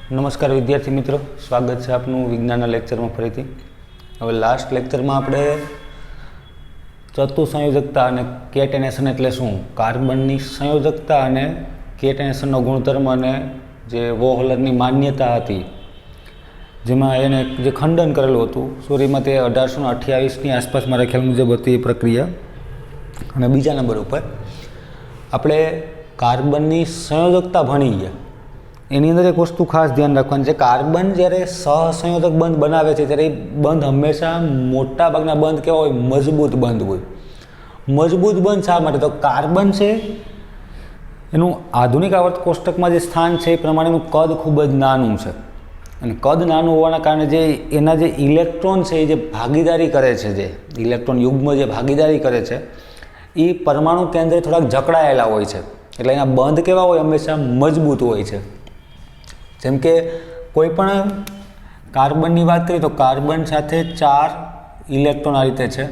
નમસ્કાર વિદ્યાર્થી મિત્રો, સ્વાગત છે આપનું વિજ્ઞાનના લેક્ચરમાં ફરીથી. હવે લાસ્ટ લેક્ચરમાં આપણે ચતુસંયોજકતા અને કેટેનેશન એટલે શું, કાર્બનની સંયોજકતા અને કેટેનેશનનો ગુણધર્મ અને જે વોહલરની માન્યતા હતી, જેમાં એને જે ખંડન કરેલું હતું સોરીમાં, તે 1828ની આસપાસ મારા ખ્યાલ મુજબ હતી એ પ્રક્રિયા. અને બીજા નંબર ઉપર આપણે કાર્બનની સંયોજકતા ભણી ગયા. એની અંદર એક વસ્તુ ખાસ ધ્યાન રાખવાની છે, કાર્બન જ્યારે સહસંયોજક બંધ બનાવે છે ત્યારે એ બંધ હંમેશા મોટા ભાગના બંધ કેવા હોય, મજબૂત બંધ હોય. મજબૂત બંધ શા માટે? તો કાર્બન છે એનું આધુનિક આવર્ત કોષ્ટકમાં જે સ્થાન છે એ પ્રમાણેનું કદ ખૂબ જ નાનું છે, અને કદ નાનું હોવાના કારણે જે એના જે ઇલેક્ટ્રોન છે એ જે ભાગીદારી કરે છે, જે ઇલેક્ટ્રોન યુગ્મ જે ભાગીદારી કરે છે એ પરમાણુ કેન્દ્રે થોડાક જકડાયેલા હોય છે, એટલે એના બંધ કેવા હોય, હંમેશા મજબૂત હોય છે. જેમ કે કોઈ પણ કાર્બનની વાત કરીએ તો કાર્બન સાથે 4 ઇલેક્ટ્રોન આ રીતે છે.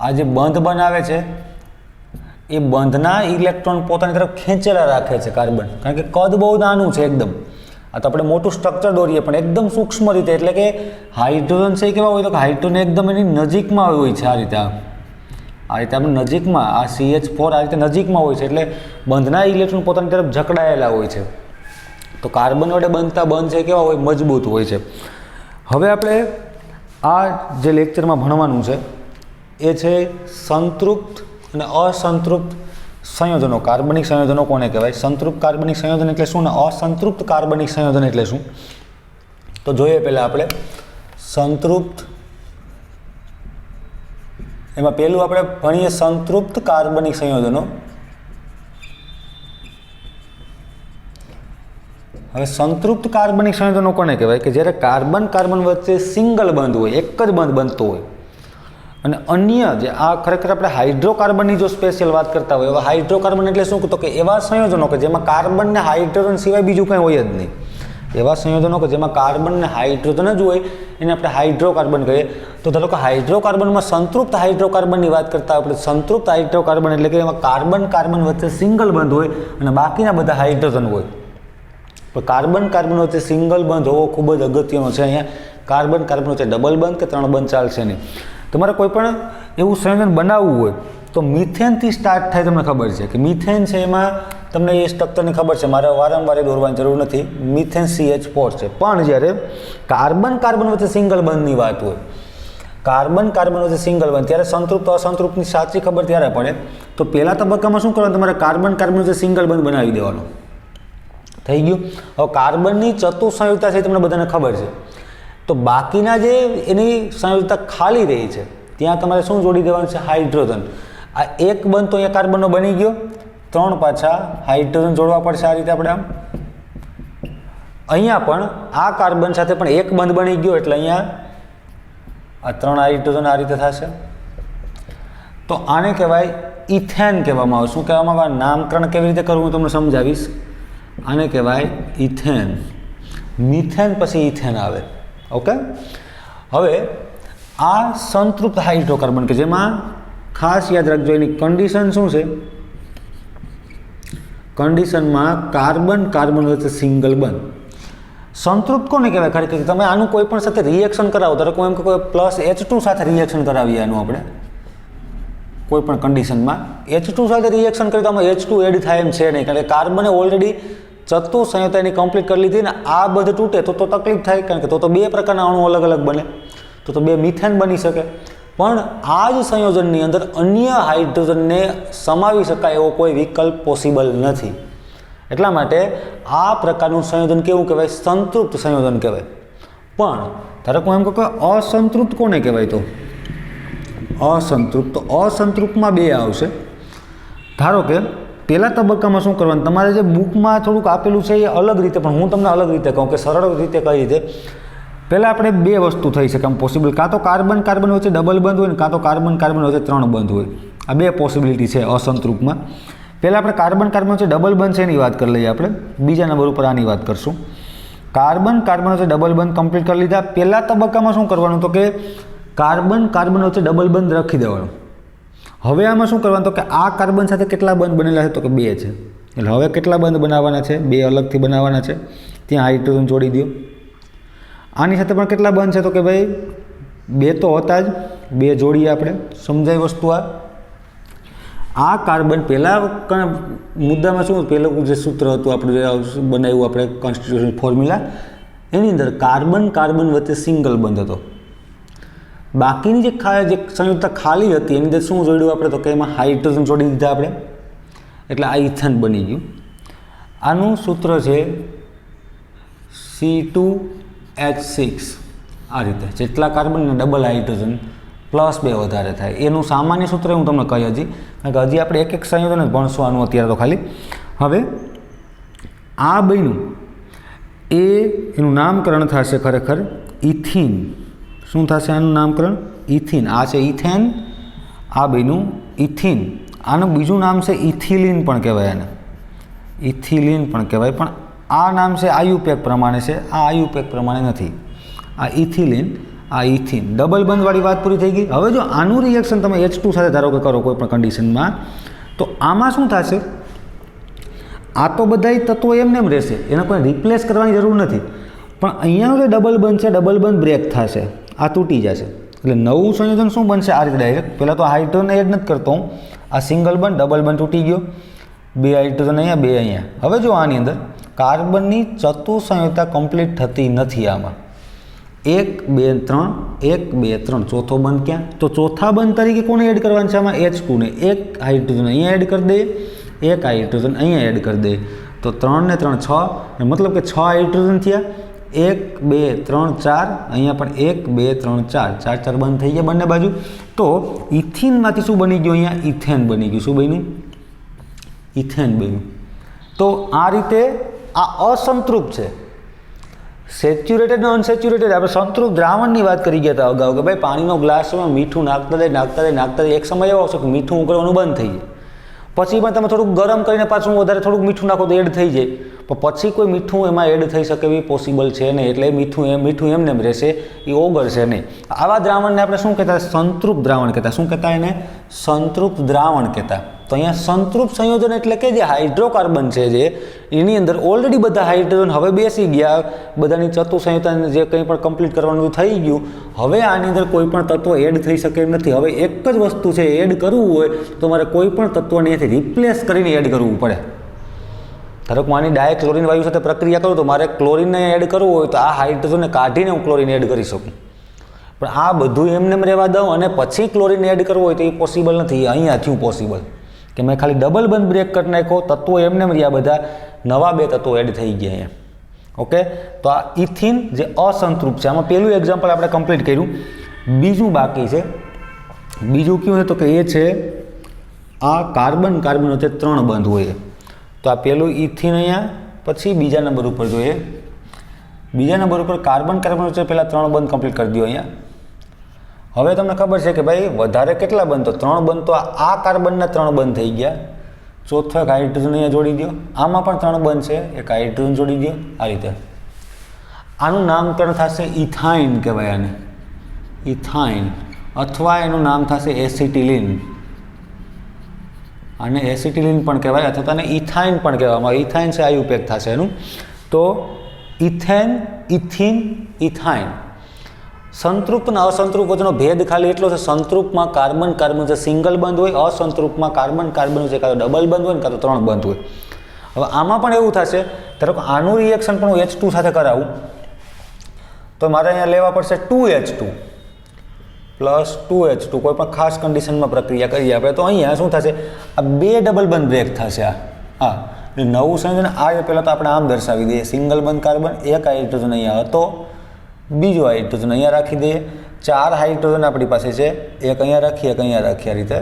આ જે બંધ બનાવે છે એ બંધના ઇલેક્ટ્રોન પોતાની તરફ ખેંચેલા રાખે છે કાર્બન, કારણ કે કદ બહુ નાનું છે એકદમ. આ તો આપણે મોટું સ્ટ્રક્ચર દોરીએ પણ એકદમ સૂક્ષ્મ રીતે, એટલે કે હાઇડ્રોજન છે કેવા હોય તો કે હાઇડ્રોજન એકદમ એની નજીકમાં હોય છે. આ રીતે આપણે નજીકમાં, આ CH4 આ રીતે નજીકમાં હોય છે, એટલે બંધના ઇલેક્ટ્રોન પોતાની તરફ જકડાયેલા હોય છે. તો કાર્બન વડે બનતા બંધ છે કેવા હોય, મજબૂત હોય છે. હવે આપણે આ જે લેક્ચરમાં ભણવાનું છે એ છે સંતૃપ્ત અને અસંતૃપ્ત સંયોજનો. કાર્બનિક સંયોજનો કોને કહેવાય? સંતૃપ્ત કાર્બનિક સંયોજન એટલે શું ને અસંતૃપ્ત કાર્બનિક સંયોજન એટલે શું? તો જોઈએ પહેલાં આપણે સંતૃપ્ત, એમાં પહેલું આપણે ભણીએ સંતૃપ્ત કાર્બનિક સંયોજનો. હવે સંતૃપ્ત કાર્બનિક સંયોજનો કોને કહેવાય? કે જ્યારે કાર્બન કાર્બન વચ્ચે સિંગલ બંધ હોય, એક જ બંધ બનતો હોય, અને અન્ય જે આ ખરેખર આપણે હાઇડ્રોકાર્બનની જો સ્પેશિયલ વાત કરતા હોય, એવા હાઇડ્રોકાર્બન એટલે શું? તો કે એવા સંયોજનો કે જેમાં કાર્બન ને હાઇડ્રોજન સિવાય બીજું કંઈ હોય જ નહીં. એવા સંયોજનો કે જેમાં કાર્બન ને હાઇડ્રોજન જ હોય એને આપણે હાઇડ્રોકાર્બન કહીએ. તો ધારો કે હાઇડ્રોકાર્બનમાં સંતૃપ્ત હાઇડ્રોકાર્બનની વાત કરતા આપણે સંતૃપ્ત હાઇડ્રોકાર્બન એટલે કે એમાં કાર્બન કાર્બન વચ્ચે સિંગલ બંધ હોય અને બાકીના બધા હાઇડ્રોજન હોય. પણ કાર્બન કાર્બન વચ્ચે સિંગલ બંધ હોવો ખૂબ જ અગત્યનો છે. અહીંયા કાર્બન કાર્બન વચ્ચે ડબલ બંધ કે 3 બંધ ચાલશે નહીં. તમારે કોઈ પણ એવું સંયોજન બનાવવું હોય તો મિથેનથી સ્ટાર્ટ થાય. તમને ખબર છે કે મિથેન છે, એમાં તમને એ સ્ટ્રક્ચરની ખબર છે, મારે વારંવાર દોરવાની જરૂર નથી. મિથેન CH4 છે. પણ જ્યારે કાર્બન કાર્બન વચ્ચે સિંગલ બંધની વાત હોય, કાર્બન કાર્બન વચ્ચે સિંગલ બંધ, ત્યારે સંતૃપ્ત અસંતૃપ્તની સાચી ખબર ત્યારે પડે. તો પહેલા તબક્કામાં શું કરવાનું? તમારે કાર્બન કાર્બન વચ્ચે સિંગલ બંધ બનાવી દેવાનો. થઈ ગયું. હવે કાર્બનની ચતુસંયુક્તા છે તમને બધાને ખબર છે, તો બાકીના જે એની સંયુક્તા ખાલી રહી છે ત્યાં તમારે શું જોડી દેવાનું છે? હાઇડ્રોજન. આ એક બંધ તો અહીંયા કાર્બનનો બની ગયો, 3 પાછા હાઇડ્રોજન જોડવા પડશે. આ રીતે આપણે આમ અહીંયા પણ આ કાર્બન સાથે પણ એક બંધ બની ગયો, એટલે અહીંયા આ 3 હાઇડ્રોજન આ રીતે થશે. તો આને કહેવાય ઇથેન કહેવામાં આવે. શું કહેવામાં આવે? નામકરણ કેવી રીતે કરવું હું તમને સમજાવીશ. આને કહેવાય ઇથેન. મિથેન પછી ઇથેન આવે. ઓકે. હવે આ સંતૃપ્ત હાઇડ્રોકાર્બન કે જેમાં ખાસ યાદ રાખજો એની કન્ડિશન શું છે? કન્ડિશનમાં કાર્બન કાર્બન વચ્ચે સિંગલ બંધ. સંતૃપ્ત કોને કહેવાય? ખરેખર તમે આનું કોઈ પણ સાથે રિએક્શન કરાવો, ધારો કે એમ કે કોઈ +H2 સાથે રિએક્શન કરાવીએ આનું આપણે કોઈ પણ કન્ડિશનમાં, H2 સાથે રિએક્શન કરીએ તો આમાં H2 એડ થાય એમ છે નહીં, કારણ કે કાર્બને ઓલરેડી ચતુસંયોજકતા એની કમ્પ્લીટ કરી લીધી ને આ બંધ તૂટે તો તકલીફ થાય, કારણ કે તો 2 પ્રકારના અણુ અલગ અલગ બને, તો 2 મિથેન બની શકે. પણ આ જ સંયોજનની અંદર અન્ય હાઇડ્રોજનને સમાવી શકાય એવો કોઈ વિકલ્પ પોસિબલ નથી. એટલા માટે આ પ્રકારનું સંયોજન કેવું કહેવાય? સંતૃપ્ત સંયોજન કહેવાય. પણ ધારો કે હું એમ કહું કે અસંતૃપ્ત કોને કહેવાય? તો અસંતૃપ્ત. તો અસંતૃપ્તમાં 2 આવશે. ધારો કે પહેલા તબક્કામાં શું કરવાનું? તમારે જે બુકમાં થોડુંક આપેલું છે એ અલગ રીતે, પણ હું તમને અલગ રીતે કહું કે સરળ રીતે કઈ રીતે. પહેલાં આપણે 2 વસ્તુ થઈ શકે આમ પોસિબલ, કાં તો કાર્બન કાર્બન વચ્ચે ડબલ બંધ હોય ને કાં તો કાર્બન કાર્બન વચ્ચે 3 બંધ હોય. આ 2 પોસિબિલિટી છે અસંતૃપ્તમાં. પહેલાં આપણે કાર્બન કાર્બન વચ્ચે ડબલ બંધ છે એની વાત કરી લઈએ. આપણે બીજા નંબર ઉપર આની વાત કરશું. કાર્બન કાર્બન વચ્ચે ડબલ બંધ કમ્પ્લીટ કરી લીધા. પહેલા તબક્કામાં શું કરવાનું? તો કે કાર્બન કાર્બન વચ્ચે ડબલ બંધ રાખી દેવાનું. હવે આમાં શું કરવાનું? તો કે આ કાર્બન સાથે કેટલા બંધ બનેલા છે? તો કે 2 છે. એટલે હવે કેટલા બંધ બનાવવાના છે? 2 અલગથી બનાવવાના છે, ત્યાં હાઇડ્રોજન જોડી દો. આની સાથે પણ કેટલા બંધ છે? તો કે ભાઈ 2 તો હતા જ, 2 જોડીએ આપણે. સમજાય વસ્તુ? આ કાર્બન પહેલાં મુદ્દામાં શું પહેલું જે સૂત્ર હતું આપણે જે બનાવ્યું આપણે કોન્સ્ટિટ્યુશન ફોર્મ્યુલા, એની અંદર કાર્બન કાર્બન વચ્ચે સિંગલ બંધ હતો. બાકીની જે સંયુક્તતા ખાલી હતી એની અંદર શું જોડ્યું આપણે? તો કે એમાં હાઇડ્રોજન જોડી દીધા આપણે, એટલે આ ઇથેન બની ગયું. આનું સૂત્ર છે C2H6. આ રીતે જેટલા કાર્બન ને ડબલ હાઇડ્રોજન +2 વધારે થાય એનું સામાન્ય સૂત્ર હું તમને કહી હજી, કારણ કે હજી આપણે એક એક સંયોજન જ ભણશું આનું અત્યારે તો ખાલી. હવે આ બન્યું એનું નામકરણ થશે ખરેખર ઇથિન. શું થશે આનું નામકરણ? ઇથિન. આ છે ઇથેન, આ બન્યું ઇથિન. આનું બીજું નામ છે ઇથિલિન પણ કહેવાય, આને ઇથિલિન પણ કહેવાય, પણ આ નામ છે આયુપેક પ્રમાણે છે, આ આયુપેક પ્રમાણે નથી. આ ઇથિલિન, આ ઇથિન. ડબલ બંધવાળી વાત પૂરી થઈ ગઈ. હવે જો આનું રિએક્શન તમે H2 સાથે ધારો કે કરો કોઈ પણ કન્ડિશનમાં, તો આમાં શું થશે? આ તો બધાય તત્વો એમને એમ રહેશે, એને કોઈ રિપ્લેસ કરવાની જરૂર નથી, પણ અહીંયાનો જે ડબલ બંધ છે, ડબલ બંધ બ્રેક થશે, આ તૂટી જશે. એટલે નવું સંયોજન શું બનશે? આ રીતે ડાયરેક્ટ. પહેલાં તો હાઇડ્રોજન એડ નથી કરતો હું, આ સિંગલ બંધ ડબલ બંધ તૂટી ગયો, 2 હાઇડ્રોજન અહીંયા, 2 અહીંયા. હવે જો આની અંદર કાર્બનની ચતુસંયુક્તા કમ્પ્લીટ થતી નથી. આમાં 1 2 3 1 2 3 ચોથો બંધ ક્યાં? તો ચોથા બંધ તરીકે કોને એડ કરવાનું છે? આમાં H2 ને. 1 હાઇડ્રોજન અહીંયા એડ કરી દઈએ, 1 હાઇડ્રોજન અહીંયા એડ કરી દઈએ, તો 3 ને 3 6, મતલબ કે 6 હાઇડ્રોજન થયા. 1 2 3 4, અહીંયા પણ 1 2 3 4, 4 4 બંધ થઈ ગયા બંને બાજુ. તો ઇથિનમાંથી શું બની ગયું? અહીંયા ઇથેન બની ગયું. શું બન્યું? ઇથેન બન્યું. તો આ રીતે આ અસંતૃપ્ત છે. સેચ્યુરેટેડ અને અનસેચ્યુરેટેડ, આપણે સંતૃપ્ત દ્રાવણની વાત કરી ગયા હતા અગાઉ કે ભાઈ પાણીનો ગ્લાસમાં મીઠું નાખતા એક સમય એવો આવશે કે મીઠું ઉકળવાનું બંધ થઈ જાય. પછી પણ તમે થોડુંક ગરમ કરીને પાછું વધારે થોડુંક મીઠું નાખો તો એડ થઈ જાય, પણ પછી કોઈ મીઠું એમાં એડ થઈ શકે એવી પોસિબલ છે નહીં. એટલે મીઠું એમને એમ રહેશે, એ ઓગળશે નહીં. આવા દ્રાવણને આપણે શું કહેતા? સંતૃપ્ત દ્રાવણ કહેતા. શું કહેતા એને? સંતૃપ્ત દ્રાવણ કહેતા. તો અહીંયા સંતૃપ્ત સંયોજન એટલે કે જે હાઇડ્રોકાર્બન છે, જે એની અંદર ઓલરેડી બધા હાઇડ્રોજન હવે બેસી ગયા, બધાની ચતુસંયુક્તા જે કંઈ પણ કમ્પ્લીટ કરવાનું થઈ ગયું. હવે આની અંદર કોઈ પણ તત્વ એડ થઈ શકે એમ નથી. હવે એક જ વસ્તુ છે, એડ કરવું હોય તો મારે કોઈ પણ તત્વને અહીંયાથી રિપ્લેસ કરીને એડ કરવું પડે. ધારો કે માની ડાયક્લોરિન વાયુ સાથે પ્રક્રિયા કરું તો મારે ક્લોરિનને એડ કરવું હોય તો આ હાઇડ્રોજનને કાઢીને હું ક્લોરિન એડ કરી શકું, પણ આ બધું એમને એમ રહેવા દઉં અને પછી ક્લોરિન એડ કરવું હોય તો એ પોસિબલ નથી. અહીંયા થયું પોસિબલ કે મેં ખાલી ડબલ બંધ બ્રેક કરી નાખ્યો, તત્વો એમને એમ રહ્યા, બધા નવા 2 તત્વો એડ થઈ ગયા અહીંયા. ઓકે, તો આ ઇથિન જે અસંતૃપ્ત છે, આમાં પહેલું એક્ઝામ્પલ આપણે કમ્પ્લીટ કર્યું. બીજું બાકી છે. બીજું કયું છે? તો કે એ છે આ કાર્બન વચ્ચે 3 બંધ હોય. તો આ પહેલું ઇથિન અહીંયા, પછી બીજા નંબર ઉપર જોઈએ. બીજા નંબર ઉપર કાર્બન વચ્ચે પહેલાં 3 બંધ કમ્પ્લીટ કરી દો અહીંયા. હવે તમને ખબર છે કે ભાઈ વધારે કેટલા બંધ? તો 3 બંધ. તો આ કાર્બનના 3 બંધ થઈ ગયા. ચોથો એક હાઇડ્રોજન અહીંયા જોડી દો. આમાં પણ 3 બંધ છે, એક હાઇડ્રોજન જોડી દો. આ રીતે આનું નામકરણ થશે ઇથાઇન કહેવાય આને, ઇથાઇન. અથવા એનું નામ થશે એસિટિલિન. આને એસિટિલિન પણ કહેવાય, અથવા તો આને ઇથાઇન પણ કહેવામાં આવે. ઇથાઇન છે આયુપેક થશે એનું. તો ઇથેન, ઇથિન, ઇથાઇન. સંતૃપ્ત અને અસંતૃપ્ત વચ્ચેનો ભેદ ખાલી એટલો છે, સંતૃપ્તમાં કાર્બન જે સિંગલ બંધ હોય, અસંતૃપ્તમાં કાર્બન છે કાં તો ડબલ બંધ હોય ને કાં તો 3 બંધ હોય. હવે આમાં પણ એવું થશે, ધારો કે આનું રિએક્શન પણ હું H2 સાથે કરાવું તો મારે અહીંયા લેવા પડશે 2H2 પ્લસ 2H2. કોઈ પણ ખાસ કન્ડિશનમાં પ્રક્રિયા કરીએ આપણે તો અહીંયા શું થશે? આ 2 ડબલ બંધ બ્રેક થશે. હા, નવું સંયોજન આ પહેલાં તો આપણે આમ દર્શાવી દઈએ, સિંગલ બંધ કાર્બન, 1 હાઇડ્રોજન અહીંયા હતો, બીજો હાઇડ્રોજન અહીંયા રાખી દઈએ. 4 હાઇડ્રોજન આપણી પાસે છે, એક અહીંયા રાખીએ, એક અહીંયા રાખીએ, આ રીતે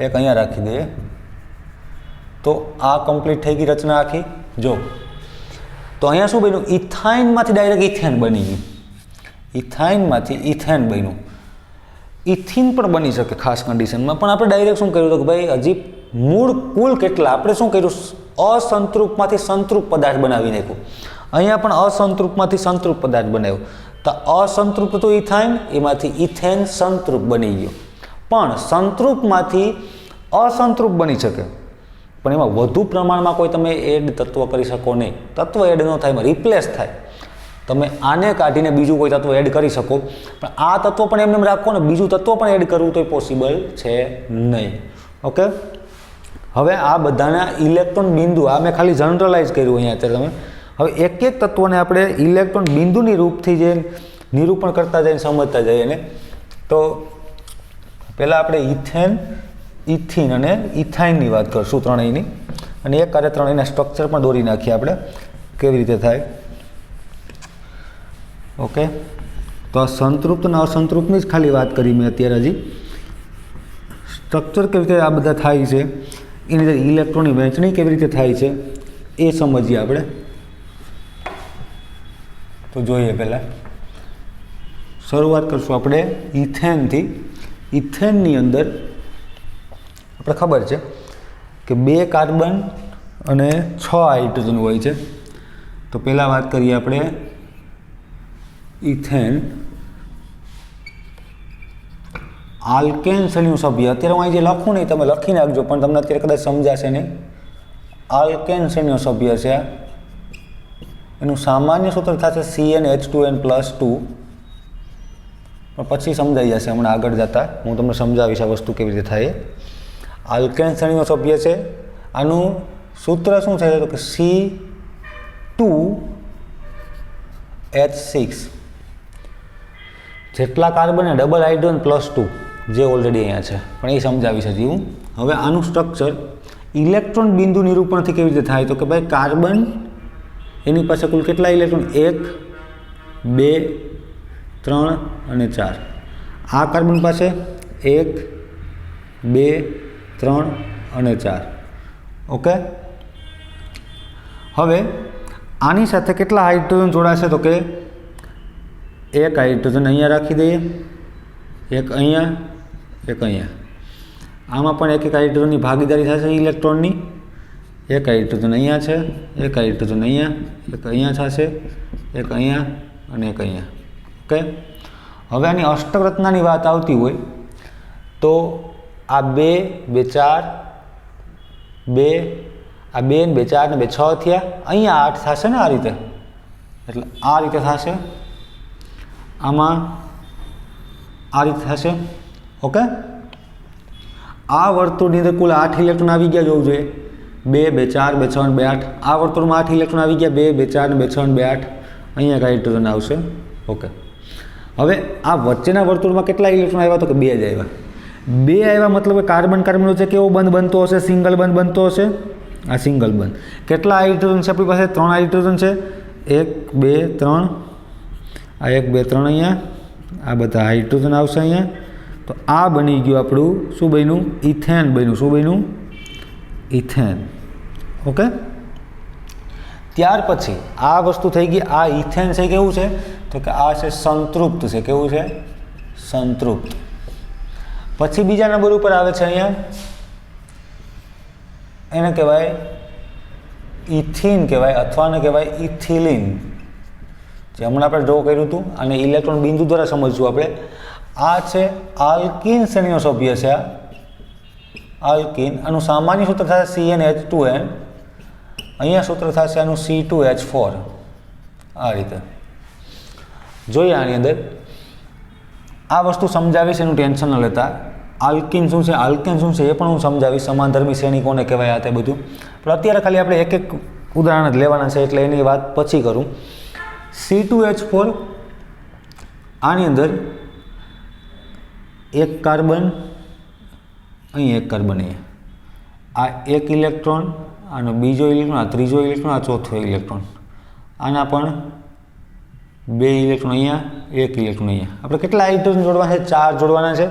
એક અહીંયા રાખી દઈએ. તો આ કમ્પ્લીટ થઈ ગઈ રચના આખી. જો તો અહીંયા શું બન્યું? ઇથાઇનમાંથી ડાયરેક્ટ ઇથેન બની ગયું. ઇથાઇનમાંથી ઇથેન બન્યું. ઇથિન પણ બની શકે ખાસ કન્ડિશનમાં, પણ આપણે ડાયરેક્ટ શું કર્યું? તો કે ભાઈ હજી મૂળ કુલ કેટલા? આપણે શું કર્યું? અસંતૃપ્તમાંથી સંતૃપ્ત પદાર્થ બનાવી નાખ્યું. અહીંયા પણ અસંતૃપ્તમાંથી સંતૃપ્ત પદાર્થ બનાવ્યો. તો અસંતૃપ્ત તો ઇથાઇન, એમાંથી ઇથેન સંતૃપ્ત બની ગયો. પણ સંતૃપ્તમાંથી અસંતૃપ્ત બની શકે, પણ એમાં વધુ પ્રમાણમાં કોઈ તમે એડ તત્વ કરી શકો નહીં. તત્વ એડ ન થાય, એમાં રિપ્લેસ થાય. તમે આને કાઢીને બીજું કોઈ તત્વ એડ કરી શકો, પણ આ તત્વ પણ એમને રાખો ને બીજું તત્વ પણ એડ કરવું તો એ પોસિબલ છે નહીં. ઓકે, હવે આ બધાના ઇલેક્ટ્રોન બિંદુ, આ મેં ખાલી જનરલાઇઝ કર્યું અહીંયા અત્યારે. તમે હવે એક એક તત્વને આપણે ઇલેક્ટ્રોન બિંદુની રૂપથી જે નિરૂપણ કરતા જઈને સમજતા જઈએ ને, તો પહેલાં આપણે ઇથેન, ઇથિન અને ઇથાઇનની વાત કરીશું ત્રણેયની, અને એક કાર્ય ત્રણેયના સ્ટ્રક્ચર પણ દોરી નાખીએ આપણે કેવી રીતે થાય. ઓકે, તો આ સંતૃપ્ત અને અસંતૃપ્તની જ ખાલી વાત કરી મેં અત્યારે. હજી સ્ટ્રક્ચર કેવી રીતે આ બધા થાય છે, એની અંદર ઇલેક્ટ્રોનની વહેંચણી કેવી રીતે થાય છે એ સમજીએ આપણે. તો જોઈએ પહેલાં શરૂઆત કરશું આપણે ઇથેનથી. ઇથેનની અંદર આપણે ખબર છે કે 2 કાર્બન અને 6 હાઇડ્રોજન હોય છે. તો પહેલાં વાત કરીએ આપણે ઇથેન. આલ્કેન શ્રેણીનું સભ્ય, અત્યારે હું અહીં જે લખું નહીં તમે લખી નાખજો, પણ તમને અત્યારે કદાચ સમજાશે નહીં. આલ્કેન શ્રેણીનું સભ્ય છે. એનું સામાન્ય સૂત્ર થશે CnH2n+2, પણ પછી સમજાઈ જશે હમણાં આગળ જતાં. હું તમને સમજાવીશ આ વસ્તુ કેવી રીતે થાય. આલ્કેન શ્રેણીનો સભ્ય છે. આનું સૂત્ર શું છે તો કે C2H6. જેટલા કાર્બન અને ડબલ હાઇડ્રોજન +2 જે ઓલરેડી અહીંયા છે, પણ એ સમજાવીશ હજી હું. હવે આનું સ્ટ્રક્ચર ઇલેક્ટ્રોન બિંદુ નિરૂપણથી કેવી રીતે થાય તો કે ભાઈ કાર્બન એની પાસે કુલ કેટલા ઇલેક્ટ્રોન? 1, 2, 3 અને 4. આ કાર્બન પાસે 1, 2, 3 અને 4. ઓકે, હવે આની સાથે કેટલા હાઇડ્રોજન જોડાશે તો કે 1 હાઇડ્રોજન અહીંયા રાખી દઈએ, 1 અહીંયા, 1 અહીંયા. આમાં પણ 1 હાઇડ્રોજનની ભાગીદારી થશે ઇલેક્ટ્રોનની. 1 હાઇડ્રોજન અહીંયા છે, 1 હાઇડ્રોજન અહીંયા, 1 અહીંયા થશે, 1 અહીંયા અને 1 અહીંયા. ઓકે, હવે આની અષ્ટક રચનાની વાત આવતી હોય તો આ 2, 2, 4, 2, આ 2 ને 2, 4 ને 2, 6 થયા. અહીંયા 8 થશે ને આ રીતે, એટલે આ રીતે થશે. આમાં આ રીતે થશે. ઓકે, આ વર્તુળની અંદર કુલ 8 ઇલેક્ટ્રોન આવી ગયા જોવું જોઈએ. 2, 2, 4, 2, 6 2, 8. આ વર્તુળમાં 8 ઇલેક્ટ્રોન આવી ગયા. 2, 2, 4 2, 6 2, 8. અહીંયા એક હાઇડ્રોજન આવશે. ઓકે, હવે આ વચ્ચેના વર્તુળમાં કેટલા ઇલેક્ટ્રોન આવ્યા તો કે 2 જ આવ્યા. 2 આવ્યા મતલબ કાર્બન કાર્બન વચ્ચે કેવો બંધ બનતો હશે? સિંગલ બંધ બનતો હશે. આ સિંગલ બંધ. કેટલા હાઇડ્રોજન છે આપણી પાસે? 3 હાઇડ્રોજન છે. 1, 2, 3. આ 1, 2, 3 અહીંયા. આ બધા હાઇડ્રોજન આવશે અહીંયા. તો આ બની ગયું આપણું શું બન્યું? ઇથેન બન્યું. શું બન્યું? ઇથેન. ઓકે, ત્યાર પછી આ વસ્તુ થઈ ગઈ. આ ઇથેન છે કેવું છે તો કે આ છે સંતૃપ્ત છે. કેવું છે? સંતૃપ્ત. પછી બીજા નંબર ઉપર આવે છે અહીંયા, એને કહેવાય ઇથિન કહેવાય, અથવા ને કહેવાય ઇથિલિન, જે હમણાં આપણે ડ્રો કર્યું હતું. અને ઇલેક્ટ્રોન બિંદુ દ્વારા સમજશું આપણે. આ છે આલ્કિન શ્રેણીનો સભ્ય છે. આ આલ્કિન. આનું સામાન્ય સૂત્ર થશે CnH2n. અહીંયા સૂત્ર થશે આનું C2H4. આ રીતે જોઈએ. આની અંદર આ વસ્તુ સમજાવીશ, એનું ટેન્શન ન લેતા. આલ્કિન શું છે, આલ્કેન શું છે એ પણ હું સમજાવીશ. સમાનધર્મી શ્રેણી કોને કહેવાય, આ તે બધું. પણ અત્યારે ખાલી આપણે એક એક ઉદાહરણ જ લેવાના છે, એટલે એની વાત પછી કરું. C2H4, આની અંદર 1 કાર્બન અહીં, 1 કાર્બન અહીંયા. આ 1 ઇલેક્ટ્રોન, આનો બીજો ઇલેક્ટ્રોન, આ ત્રીજો ઇલેક્ટ્રોન, આ ચોથો ઇલેક્ટ્રોન. આના પણ 2 ઇલેક્ટ્રોન અહીંયા, 1 ઇલેક્ટ્રોન અહીંયા. આપણે કેટલા હાઇડ્રોજન જોડવાના છે? 4 જોડવાના છે.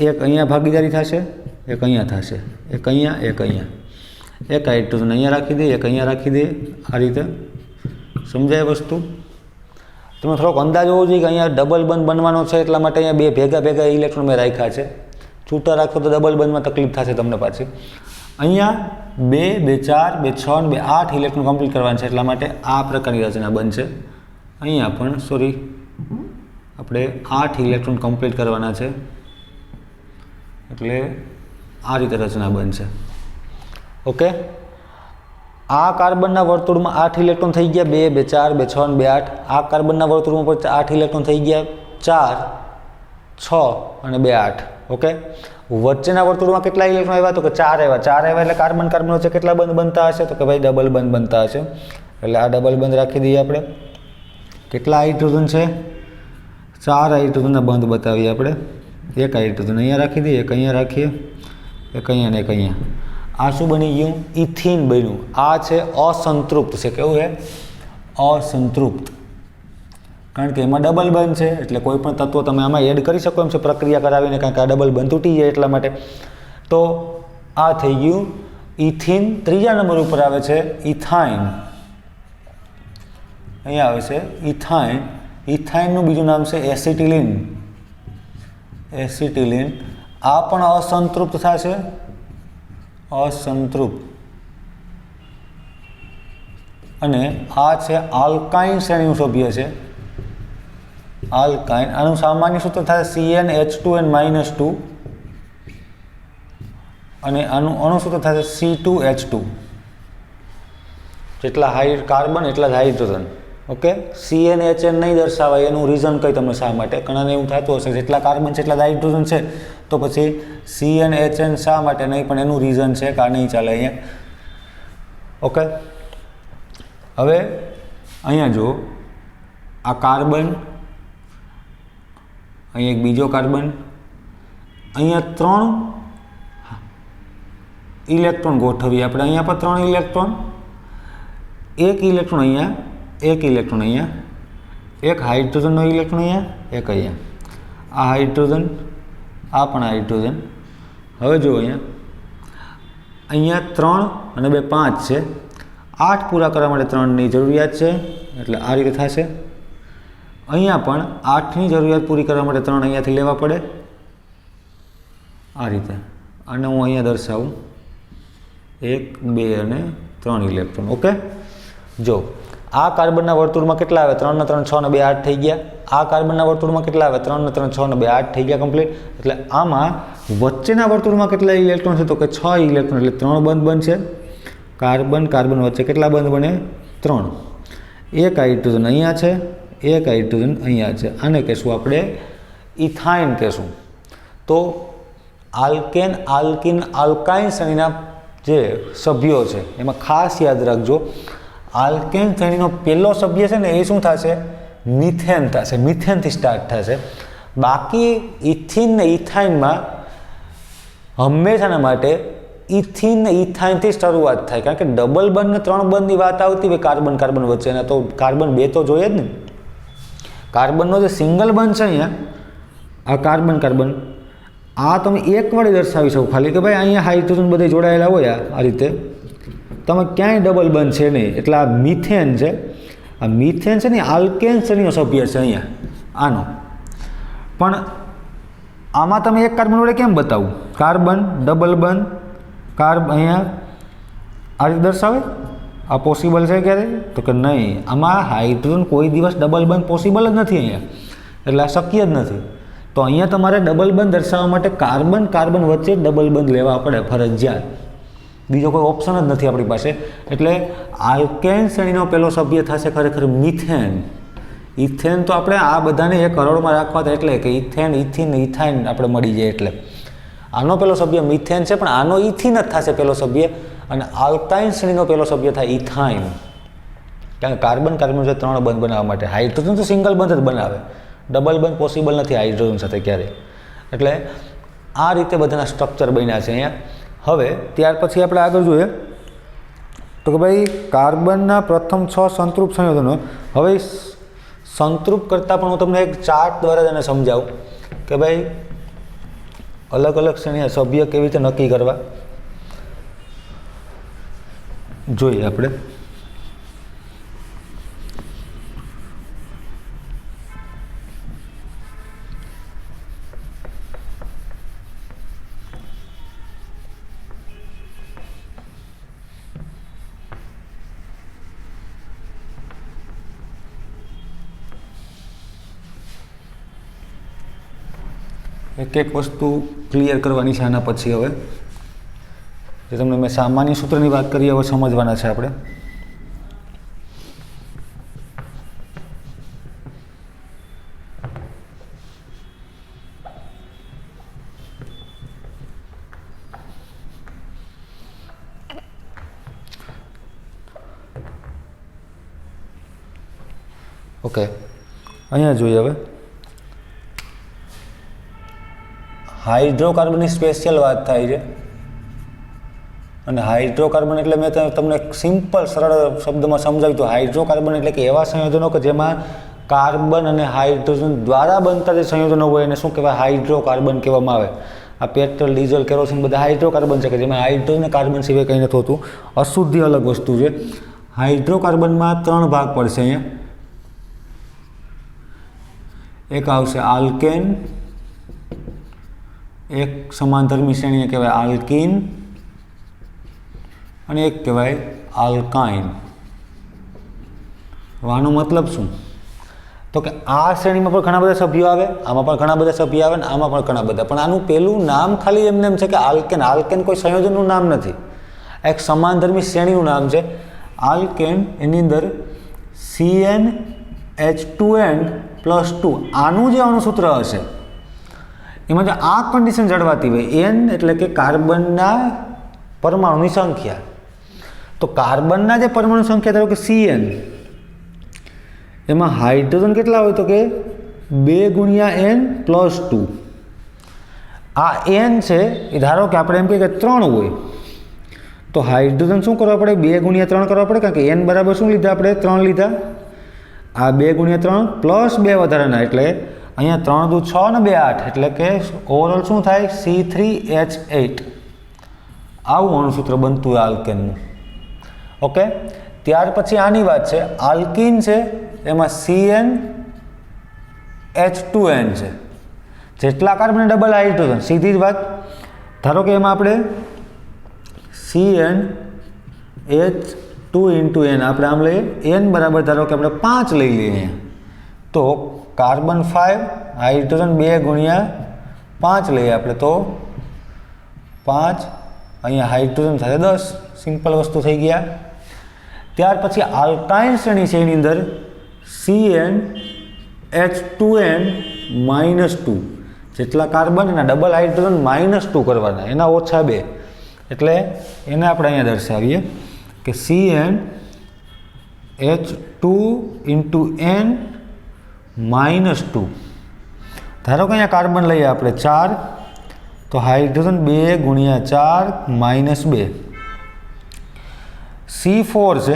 1 અહીંયા ભાગીદારી થશે, 1 અહીંયા થશે, 1 અહીંયા, 1 અહીંયા. 1 હાઇડ્રોજન અહીંયા રાખી દે, 1 અહીંયા રાખી દે. આ રીતે સમજાય વસ્તુ? તમે થોડોક અંદાજ હોવો જોઈએ કે અહીંયા ડબલ બંધ બનવાનો છે, એટલા માટે અહીંયા 2 ભેગા ભેગા ઇલેક્ટ્રોન મેં રાખ્યા છે. છૂટા રાખો તો ડબલ બંધમાં તકલીફ થશે તમને પાછી. અહીંયા 2, 2, 4, 2, 6 2, 8 ઇલેક્ટ્રોન કમ્પ્લીટ કરવાના છે, એટલા માટે આ પ્રકારની રચના બનશે. અહીંયા પણ આપણે 8 ઇલેક્ટ્રોન કમ્પ્લીટ કરવાના છે, એટલે આ રીતે રચના બનશે. ઓકે, આ કાર્બનના વર્તુળમાં 8 ઇલેક્ટ્રોન થઈ ગયા, 2 2 4 2 6 2 8. આ કાર્બનના વર્તુળમાં પણ 8 ઇલેક્ટ્રોન થઈ ગયા, 4 6 અને 2 8. ઓકે, વચ્ચેના વર્તુળમાં કેટલા ઇલેક્ટ્રોન આવ્યા? તો કે 4 આવ્યા. 4 આવ્યા એટલે કાર્બન કાર્બન વચ્ચે કેટલા બંધ બનતા હશે? તો કે ભાઈ ડબલ બંધ બનતા હશે. એટલે આ ડબલ બંધ રાખી દઈએ આપણે. કેટલા હાઇડ્રોજન છે? 4 હાઇડ્રોજનના બંધ બતાવીએ આપણે. એક હાઇડ્રોજન અહીંયા રાખી દઈએ, એક અહીંયા રાખીએ, એક અહીંયા ને એક અહીંયા. આ શું બની ગયું? ઇથિન બન્યું. આ છે અસંતૃપ્ત છે. કેવું છે? અસંતૃપ્ત. કારણ કે એમાં ડબલ બંધ છે એટલે કોઈ પણ તત્વો તમે આમાં એડ કરી શકો એમ છે પ્રક્રિયા કરાવીને, કારણ કે આ ડબલ બંધ તૂટી જાય એટલા માટે. તો આ થઈ ગયું ઇથિન. ત્રીજા નંબર ઉપર આવે છે ઇથાઇન. અહીંયા આવે છે ઇથાઇન. ઇથાઇનનું બીજું નામ છે એસિટિલિન. એસિટિલિન. આ પણ અસંતૃપ્ત થશે. અસંતૃપ્ત. અને આ છે આલ્કાઇન શ્રેણીનું સભ્ય છે. આલ્કાઇન. આનું સામાન્ય સૂત્ર થાય CnH2n-2 અને આનું અણુસૂત્ર થાય C2H2. જેટલા હાઈ કાર્બન એટલા જ હાઇડ્રોજન. ઓકે, CnHn નહીં દર્શાવાય એનું રીઝન કઈ તમને શા માટે? ઘણાને એવું થતું હશે જેટલા કાર્બન છે એટલા જ હાઇડ્રોજન છે, તો પછી CnHn શા માટે નહીં? પણ એનું રીઝન છે કે આ નહીં ચાલે અહીંયા. ઓકે, હવે અહીંયા જો આ કાર્બન, અહીંયા એક બીજો કાર્બન, અહીંયા 3 ઇલેક્ટ્રોન ગોઠવીએ આપણે. અહીંયા પર 3 ઇલેક્ટ્રોન, એક ઇલેક્ટ્રોન અહીંયા, એક ઇલેક્ટ્રોન અહીંયા, એક હાઇડ્રોજનનો ઇલેક્ટ્રોન અહીંયા, એક અહીંયા. આ હાઇડ્રોજન, આ પણ હાઇડ્રોજન. હવે જો અહીંયા 3 અને 2 5 છે. 8 પૂરા કરવા માટે 3ની જરૂરિયાત છે એટલે આ રીતે થશે. અહીંયા પણ 8ની જરૂરિયાત પૂરી કરવા માટે 3 અહીંયાથી લેવા પડે આ રીતે. અને હું અહીંયા દર્શાવું 1 2 અને 3 ઇલેક્ટ્રોન. ઓકે, જો આ કાર્બનના વર્તુળમાં કેટલા આવે? 3 ને 3 6 ને 2 8 થઈ ગયા. આ કાર્બનના વર્તુળમાં કેટલા આવે? 3 ને 3 6 ને 2 8 થઈ ગયા કમ્પ્લીટ. એટલે આમાં વચ્ચેના વર્તુળમાં કેટલા ઇલેક્ટ્રોન છે? તો કે 6 ઇલેક્ટ્રોન. એટલે 3 બંધ બનશે. કાર્બન કાર્બન વચ્ચે કેટલા બંધ બને? 3. એક હાઇડ્રોજન અહીંયા છે, એક હાઇડ્રોજન અહીંયા છે. આને કહેશું આપણે ઇથાઇન કહેશું. તો આલ્કેન, આલ્કિન, આલ્કાઇન શ્રેણીના જે સભ્યો છે એમાં ખાસ યાદ રાખજો, આલ્કેન શ્રેણીનો પહેલો સભ્ય છે ને એ શું થશે? મિથેન થશે. મિથેનથી સ્ટાર્ટ થશે. બાકી ઇથિન ને ઇથાઇનમાં હંમેશાના માટે ઇથિન ને ઇથાઇનથી શરૂઆત થાય. કારણ કે ડબલ બંધ ને 3 બંધની વાત આવતી હોય કાર્બન કાર્બન વચ્ચેના, તો કાર્બન 2 તો જોઈએ જ ને. કાર્બનનો જે સિંગલ બંધ છે અહીંયા, આ કાર્બન કાર્બન, આ તમે એક વડે દર્શાવી શકો ખાલી કે ભાઈ અહીંયા હાઇડ્રોજન બધે જોડાયેલા હોય આ રીતે. તમે ક્યાંય ડબલ બંધ છે નહીં. એટલે આ મિથેન છે. આ મિથેન છે ને આલ્કેન શ્રેણીનો સભ્ય છે અહીંયા આનો. પણ આમાં તમે એક કાર્બન વડે કેમ બતાવું? કાર્બન ડબલ બંધ, અહીંયા આ રીતે દર્શાવે? આ પોસિબલ છે ક્યારે? તો કે નહીં. આમાં હાઇડ્રોજન કોઈ દિવસ ડબલ બંધ પોસિબલ જ નથી અહીંયા. એટલે આ શક્ય જ નથી. તો અહીંયા તમારે ડબલ બંધ દર્શાવવા માટે કાર્બન કાર્બન વચ્ચે ડબલ બંધ લેવા પડે ફરજિયાત. બીજો કોઈ ઓપ્શન જ નથી આપણી પાસે. એટલે આલ્કેન શ્રેણીનો પહેલો સભ્ય થશે ખરેખર મિથેન. ઇથેન તો આપણે આ બધાને એક હરોળમાં રાખવા હતા એટલે કે ઇથેન, ઇથિન, ઇથાઇન આપણે મળી જાય. એટલે આનો પહેલો સભ્ય મિથેન છે, પણ આનો ઇથિન જ થશે પહેલો સભ્ય. અને આલ્કાઇન શ્રેણીનો પહેલો સભ્ય થાય ઇથાઇન. કારણ કે કાર્બન કાર્બન છે 3 બંધ બનાવવા માટે. હાઇડ્રોજન તો સિંગલ બંધ જ બનાવે, ડબલ બંધ પોસિબલ નથી હાઇડ્રોજન સાથે ક્યારેય. એટલે આ રીતે બધાના સ્ટ્રક્ચર બન્યા છે અહીંયા. હવે ત્યાર પછી આપણે આગળ જોઈએ તો કે ભાઈ કાર્બનના પ્રથમ 6 સંતૃપ્ત સંયોજનો. હવે સંતૃપ્ત કરતાં પણ હું તમને એક ચાર્ટ દ્વારા જ એને સમજાવું કે ભાઈ અલગ અલગ શ્રેણીના સભ્ય કેવી રીતે નક્કી કરવા જોઈએ આપણે. એક એક વસ્તુ ક્લિયર કરવાની છે આના પછી. હવે જે તમને મેં સામાન્ય સૂત્રની વાત કરી હવે સમજવાના છે આપણે. ઓકે, અહીંયા જોઈએ હવે હાઇડ્રોકાર્બનની સ્પેશિયલ વાત થાય છે. અને હાઇડ્રોકાર્બન એટલે મેં તમને એક સિમ્પલ સરળ શબ્દમાં સમજાવ્યું હતું. હાઇડ્રોકાર્બન એટલે કે એવા સંયોજનો કે જેમાં કાર્બન અને હાઇડ્રોજન દ્વારા બનતા જે સંયોજનો હોય એને શું કહેવાય? હાઇડ્રોકાર્બન કહેવામાં આવે. આ પેટ્રોલ, ડીઝલ, કેરોસીન બધા હાઇડ્રોકાર્બન છે કે જેમાં હાઇડ્રોજન અને કાર્બન સિવાય કંઈ નથી હોતું. અશુદ્ધિ અલગ વસ્તુ છે. હાઇડ્રોકાર્બનમાં 3 ભાગ પડશે અહીંયા. એક આવશે આલ્કેન, એક સમાનધર્મી શ્રેણીને કહેવાય આલ્કીન અને એક કહેવાય આલ્કાઇન. આનો મતલબ શું? તો કે આ શ્રેણીમાં પણ ઘણા બધા સભ્યો આવે, આમાં પણ ઘણા બધા સભ્યો આવે ને આમાં પણ ઘણા બધા, પણ આનું પેલું નામ ખાલી એમને એમ છે કે આલ્કેન. આલ્કેન કોઈ સંયોજનનું નામ નથી, એક સમાનધર્મી શ્રેણીનું નામ છે આલ્કેન. એની અંદર CnH2n+2 આનું જે અણુસૂત્ર હશે એમાં જો આ કન્ડિશન જળવાતી હોય, n એટલે કે કાર્બનના પરમાણુની સંખ્યા, તો કાર્બનના જે પરમાણુ સંખ્યા ધારો કે Cn, એમાં હાઇડ્રોજન કેટલા હોય? તો કે 2 × n+2. આ n છે એ ધારો કે આપણે એમ કહીએ કે 3 હોય, તો હાઇડ્રોજન શું કરવા પડે? 2 × 3 કરવા પડે, કારણ કે n બરાબર શું લીધા આપણે? 3 લીધા. આ 2 × 3 + 2 વધારાના, એટલે અહીંયા 3 દુ 6 ને 2 8, એટલે કે ઓવરઓલ શું થાય? C3H8. આવું અણુસૂત્ર બનતું હોય આલ્કેનનું. ઓકે, ત્યાર પછી આની વાત છે આલ્કીન છે, એમાં CnH2n છે. જેટલા કાર્બન ડબલ હાઇડ્રોજન, સીધી જ વાત. ધારો કે એમાં આપણે CnH2 × n આપણે આમ લઈએ, n બરાબર ધારો કે આપણે 5 લઈ લઈએ અહીંયા, તો કાર્બન 5, હાઇડ્રોજન 2 × 5 લઈએ આપણે, તો 5, અહીંયા હાઇડ્રોજન સાથે 10. સિમ્પલ વસ્તુ થઈ ગયા. ત્યાર પછી આલ્કાઇન શ્રેણી છે, એની અંદર CnH2n-2. જેટલા કાર્બન એના ડબલ હાઇડ્રોજન -2 કરવાના, એના ઓછા 2, એટલે એને આપણે અહીંયા દર્શાવીએ કે CnH2 × n-2. ધારો કે અહીંયા કાર્બન લઈએ આપણે 4, તો હાઇડ્રોજન 2 × 4 -2. C4 છે,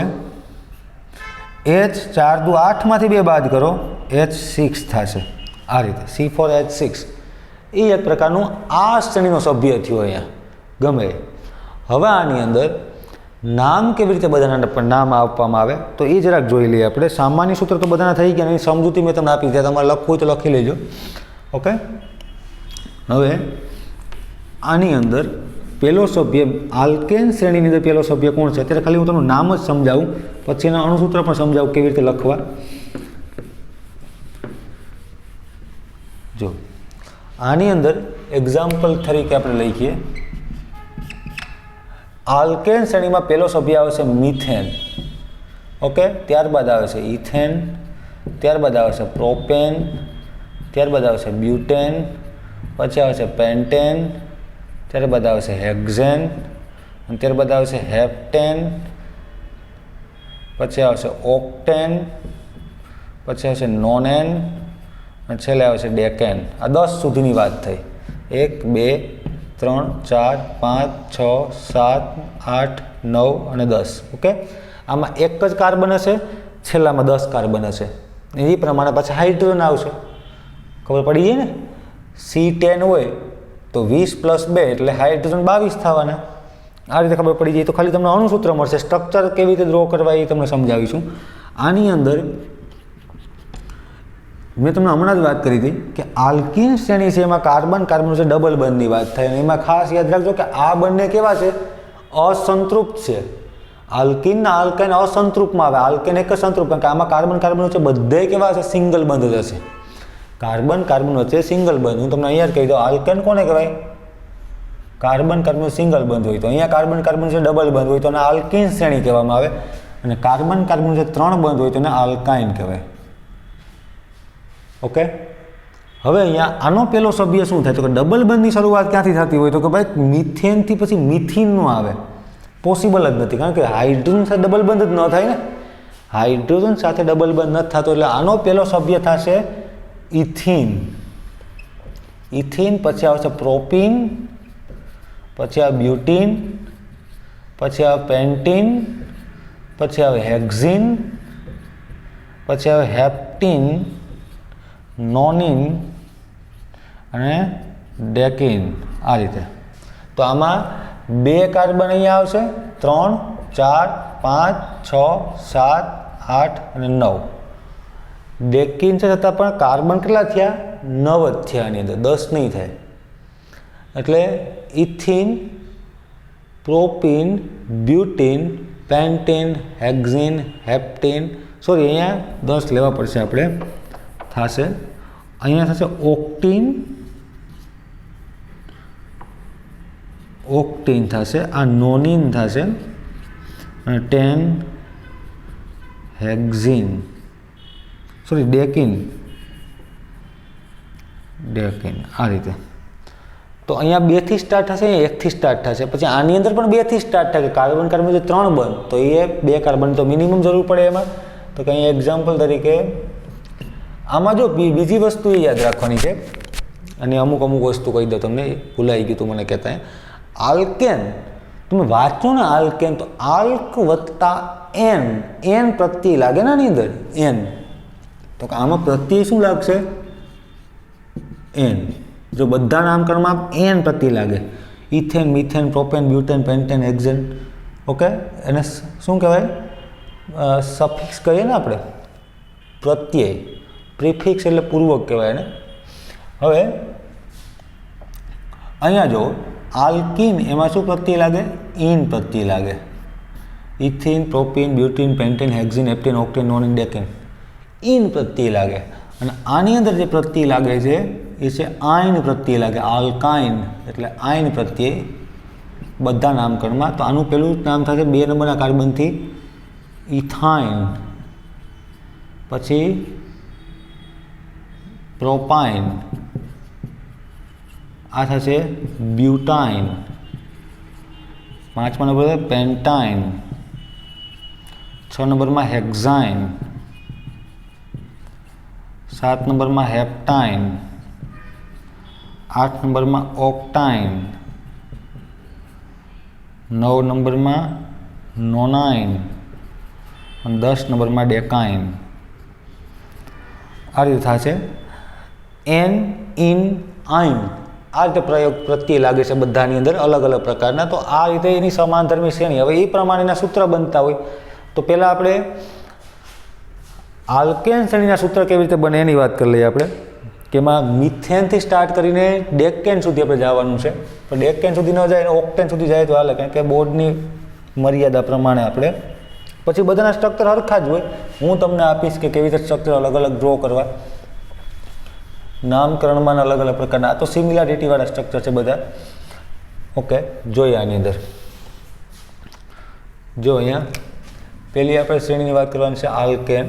H 4 દુ 8 માંથી 2 બાદ કરો, H6 થશે. આ રીતે C4H6 એ એક પ્રકારનું આ શ્રેણીનો સભ્ય થયો અહીંયા ગમે. હવે આની અંદર નામ કેવી રીતે બધાના નામ આપવામાં આવે તો એ જરાક જોઈ લઈએ આપણે. સામાન્ય સૂત્ર તો બધાના થઈ ગયા, એની સમજૂતી મેં તમને આપી દીધી, તમારે લખવું હોય તો લખી લેજો. ઓકે, હવે આની અંદર પહેલો સભ્ય આલ્કેન શ્રેણીની અંદર પહેલો સભ્ય કોણ છે? અત્યારે ખાલી હું તમને નામ જ સમજાવું, પછી એના અણુસૂત્ર પણ સમજાવું કેવી રીતે લખવા. જો આની અંદર એક્ઝામ્પલ તરીકે આપણે લખીએ, આલ્કેન શ્રેણીમાં પહેલો સભ્ય આવે છે મિથેન. ઓકે, ત્યારબાદ આવે છે ઇથેન, ત્યારબાદ આવે છે પ્રોપેન, ત્યારબાદ આવે છે બ્યુટેન, પછી આવે છે પેન્ટેન, ત્યારબાદ આવે છે હેક્ઝેન, અને ત્યારબાદ આવે છે હેપ્ટેન, પછી આવે છે ઓક્ટેન, પછી આવે છે નોનેન, અને છેલ્લે આવે છે ડેકેન. આ 10 સુધીની વાત થઈ. 1 2 3 4 5 6 7 8 9 અને 10. ઓકે, આમાં એક જ કાર્બન હશે, છેલ્લામાં 10 કાર્બન હશે. એ પ્રમાણે પાછા હાઇડ્રોજન આવશે. ખબર પડી ગઈ ને? C10 હોય તો 20 + 2 એટલે હાઇડ્રોજન 22 થવાના. આ રીતે ખબર પડી જાય તો ખાલી તમને અણુસૂત્ર મળશે. સ્ટ્રક્ચર કેવી રીતે ડ્રો કરવા એ તમને સમજાવીશું. આની અંદર મેં તમને હમણાં જ વાત કરી હતી કે આલ્કીન શ્રેણી છે, એમાં કાર્બન છે ડબલ બંધની વાત થાય, અને એમાં ખાસ યાદ રાખજો કે આ બંને કેવા છે? અસંતૃપ્ત છે. આલ્કીનના આલ્કાઇન અસંતૃપ્તમાં આવે, આલ્કેન એક જ સંતૃપ્ત, કારણ કે આમાં કાર્બન વચ્ચે બધે કેવા છે? સિંગલ બંધ જ હશે. કાર્બન વચ્ચે સિંગલ બંધ. હું તમને અહીંયા જ કહી દઉં, આલ્કેન કોને કહેવાય? કાર્બન કાર્બન સિંગલ બંધ હોય તો અહીંયા કાર્બન કાર્બન છે ડબલ બંધ હોય તો એને આલ્કીન શ્રેણી કહેવામાં આવે, અને કાર્બન કાર્બન છે 3 બંધ હોય તો એને આલ્કાઇન કહેવાય. ઓકે, હવે અહીંયા આનો પેલો સભ્ય શું થાય તો કે ડબલ બંધની શરૂઆત ક્યાંથી થતી હોય તો કે ભાઈ મિથેનથી પછી મિથિનનું આવે. પોસિબલ જ નથી, કારણ કે હાઇડ્રોજન સાથે ડબલ બંધ જ ન થાય ને, હાઇડ્રોજન સાથે ડબલ બંધ નથી થતો, એટલે આનો પેલો સભ્ય થશે ઇથિન. ઇથિન પછી આવશે પ્રોપીન, પછી આવે બ્યુટીન, પછી આવે પેન્ટીન, પછી આવે હેક્ઝિન, પછી આવે હેપ્ટીન, નોનિન અને ડેકિન. આ રીતે તો આમાં 2 કાર્બન અહીંયા આવશે, 3, 4, 5, 6, 7, 8 અને 9. ડેકિન છે છતાં પણ કાર્બન કેટલા થયા? 9 જ થયા, આની અંદર 10 નહીં થાય. એટલે ethene, propene, butene, pentene, hexene, heptene, sorry અહીંયા 10 લેવા પડશે આપણે, થશે અહીંયા થશે ઓક્ટીન, ઓક્ટીન થશે, આ નોનિન થશે અને 10 હેક્ઝિન, સોરી ડેકિન, ડેકિન. આ રીતે તો અહીંયા 2 થી સ્ટાર્ટ થશે, અહીંયા 1 થી સ્ટાર્ટ થશે, પછી આની અંદર પણ 2 થી સ્ટાર્ટ થાય. કાર્બન કાર્બન જે 3 બંધ તો એ 2 કાર્બન તો મિનિમમ જરૂર પડે એમાં. તો કે અહીંયા એક્ઝામ્પલ તરીકે આમાં જો બીજી વસ્તુ એ યાદ રાખવાની છે, અને અમુક વસ્તુ કહી દો તમને, ભૂલાઈ ગયું તું મને કહેતા. આલ્કેન તમે વાંચો ને આલ્કેન તો આલ્ક વત્તા એન પ્રત્યય લાગે ને આની અંદર એન, તો આમાં પ્રત્યય શું લાગશે? એન. જો બધા નામકરણમાં એન પ્રત્યય લાગે, ethane, methane, propane, butane, pentane, hexane. Okay, એને શું કહેવાય? સફિક્સ કહીએ ને આપણે, પ્રત્યય. પ્રિફિક્સ એટલે પૂર્વક કહેવાય એને. હવે અહીંયા જો આલ્કીન એમાં શું પ્રત્યય લાગે? ઇન પ્રત્યય લાગે. Ethene, propene, butene, pentene, hexene, heptene, octene, nonene, decene, ઇન પ્રત્યય લાગે. અને આની અંદર જે પ્રત્યય લાગે છે એ છે આયન પ્રત્યય લાગે, આલ્કાઇન એટલે આયન પ્રત્યય બધા નામકરણમાં. તો આનું પેલું નામ થશે 2 નંબરના કાર્બનથી ઇથાઇન, પછી પ્રોપાઇન, આ થશે બ્યુટાઇન, 5મા નંબર પેન્ટાઇન, 6 નંબરમાં હેક્ઝાઇન, 7 નંબરમાં હેપ્ટાઇન, 8 નંબરમાં ઓક્ટાઇન, 9 નંબરમાં નોનાઇન અને 10 નંબરમાં ડેકાઇન. આ રીતે થશે એન, ઇન, આઇન. આ રીતે પ્રત્યય લાગે છે બધાની અંદર અલગ અલગ પ્રકારના. તો આ રીતે એની સમાનધર્મી શ્રેણી. હવે એ પ્રમાણેના સૂત્ર બનતા હોય તો પહેલાં આપણે આલ્કેન શ્રેણીના સૂત્ર કેવી રીતે બને એની વાત કરી લઈએ આપણે, કે એમાં મિથેનથી સ્ટાર્ટ કરીને ડેકેન સુધી આપણે જવાનું છે. પણ ડેકેન સુધી ન જાય, ઓક્ટેન સુધી જાય તો હાલે, કારણ કે બોર્ડની મર્યાદા પ્રમાણે આપણે પછી બધાના સ્ટ્રક્ચર સરખા જ હોય. હું તમને આપીશ કે કેવી રીતે સ્ટ્રક્ચર અલગ અલગ ડ્રો કરવા, નામકરણમાં અલગ અલગ પ્રકારના. આ તો સિમિલારિટીવાળા સ્ટ્રક્ચર છે બધા. ઓકે, જોઈએ આની અંદર. જો અહીંયા પહેલી આપણે શ્રેણીની વાત કરવાની છે આલ્કેન.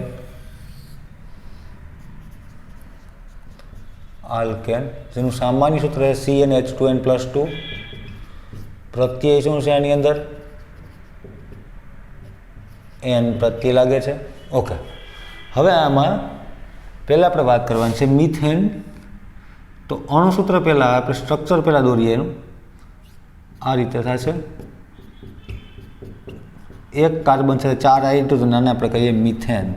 આલ્કેન જેનું સામાન્ય સૂત્ર છે CnH2n+2. પ્રત્યય શું છે આની અંદર? એન પ્રત્યય લાગે છે. ઓકે, હવે આમાં પહેલાં આપણે વાત કરવાની છે મિથેન. તો અણુસૂત્ર પહેલાં આપણે સ્ટ્રક્ચર પહેલાં દોરીએ એનું. આ રીતે થશે, 1 કાર્બન છે 4 હાઇડ્રોજન, આને આપણે કહીએ મિથેન.